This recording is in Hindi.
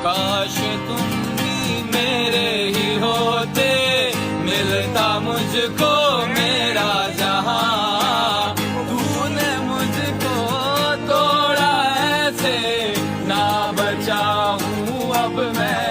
काश तुम भी मेरे ही होते, मिलता मुझको मेरा जहां। तूने मुझको तोड़ा ऐसे, ना बचा हूँ अब मैं।